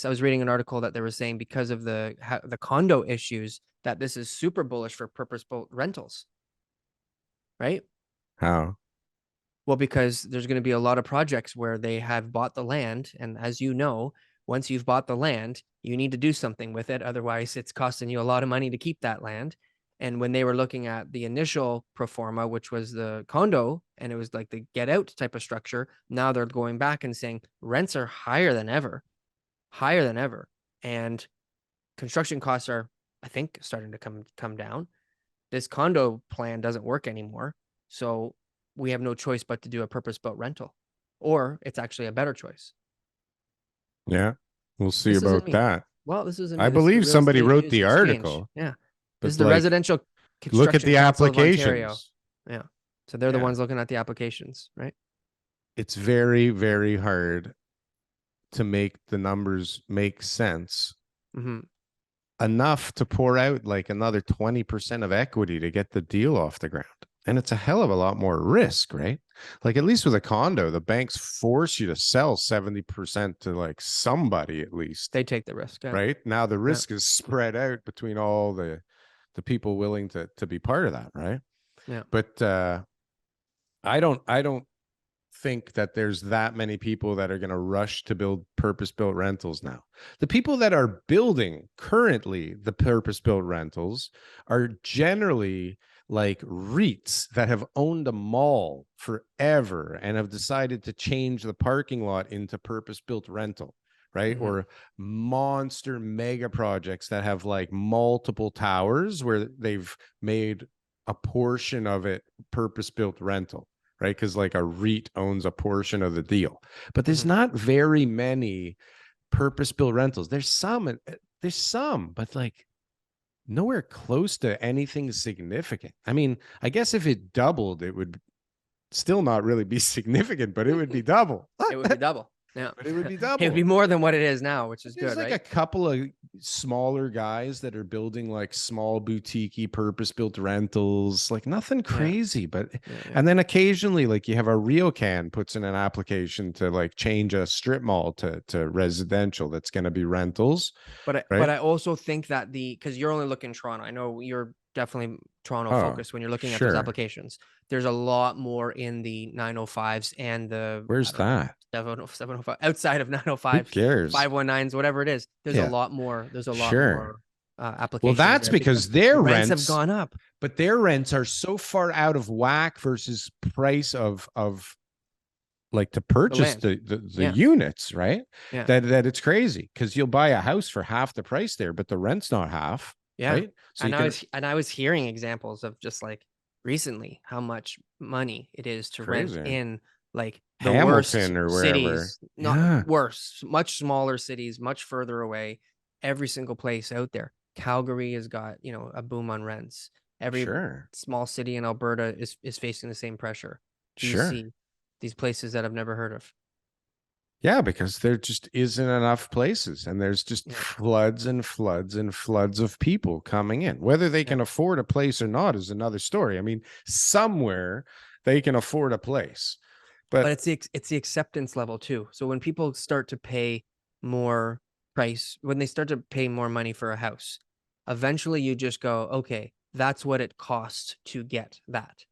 I was reading an article that they were saying because of the condo issues that this is super bullish for purpose-built rentals, right? How? Well, because there's going to be a lot of projects where they have bought the land. And as you know, once you've bought the land, you need to do something with it. Otherwise, it's costing you a lot of money to keep that land. And when they were looking at the initial pro forma, which was the condo, and it was like the get out type of structure, now they're going back and saying rents are higher than ever. And construction costs are, I think, starting to come down. This condo plan doesn't work anymore. So we have no choice but to do a purpose-built rental, or it's actually a better choice. Yeah, we'll see This isn't about me. that. Well, this isn't I me. This is the believe Real somebody Estate wrote News the Exchange. article, Yeah. This but is the like, Residential look at Construction the Council of Ontario. applications. Yeah. So they're the Yeah. ones looking at the applications, right? It's very, very hard to make the numbers make sense Mm-hmm. enough to pour out like another 20% of equity to get the deal off the ground. And it's a hell of a lot more risk, right? Like at least with a condo, the banks force you to sell 70% to like somebody at least. They take the risk. Yeah. Right? Now the Yeah. risk is spread out between all the people willing to be part of that, right? Yeah. But I don't think that there's that many people that are going to rush to build purpose-built rentals now. The people that are building currently the purpose-built rentals are generally like REITs that have owned a mall forever and have decided to change the parking lot into purpose-built rental, right? Mm-hmm. Or monster mega projects that have like multiple towers where they've made a portion of it purpose-built rental, right? Because like a REIT owns a portion of the deal, but there's Mm-hmm. not very many purpose-built rentals. There's some, but like nowhere close to anything significant. I mean, I guess if it doubled, it would still not really be significant, but it would be double. It would be double. Yeah. But it would be It would be double. more than what it is now, which is There's good, like right? a couple of smaller guys that are building like small boutique purpose-built rentals, like nothing crazy, but and then occasionally like you have a RioCan puts in an application to like change a strip mall to residential that's going to be rentals. But Right? I also think that because you're only looking Toronto. I know you're definitely Toronto focused when you're looking at those applications. There's a lot more in the 905s and the Where's that? 705 outside of 905s. Who cares? 519s, whatever it is. There's a lot more. There's a lot more applications. Well, that's because their rents have gone up. But their rents are so far out of whack versus price of like to purchase the units, right? Yeah. That it's crazy because you'll buy a house for half the price there, but the rent's not half. Yeah. Right? So I was hearing examples of just like recently how much money it is to rent in like the Hamilton worst or wherever. cities, not worse, much smaller cities, much further away. Every single place out there. Calgary has got, a boom on rents. Every small city in Alberta is facing the same pressure. BC, these places that I've never heard of. Yeah, because there just isn't enough places and there's just floods and floods and floods of people coming in. Whether they can afford a place or not is another story. I mean, somewhere they can afford a place. But it's the acceptance level too. So when people start to pay more price, when they start to pay more money for a house, eventually you just go, okay, that's what it costs to get that.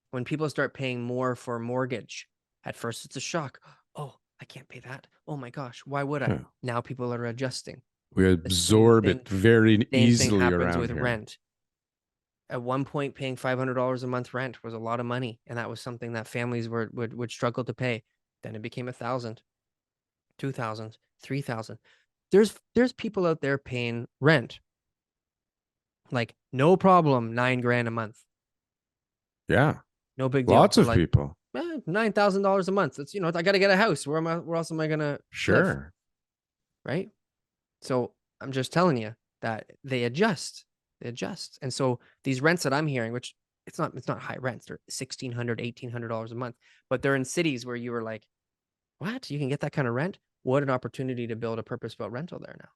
When people start paying more for a mortgage, at first it's a shock. Oh, I can't pay that. Oh my gosh, why would I? Now people are adjusting. We absorb it very easily thing happens around with here. rent. At one point, paying $500 a month rent was a lot of money, and that was something that families would struggle to pay. Then it became $1,000, $2,000, $3,000. There's people out there paying rent, like no problem, $9,000 a month. Yeah, no big deal. Lots of people. $9,000 a month. It's I got to get a house. Where else am I gonna live? Right. So I'm just telling you that they adjust. And so these rents that I'm hearing, which it's not high rents, they're $1,600, $1,800 a month, but they're in cities where you were like, what? You can get that kind of rent? What an opportunity to build a purpose-built rental there now.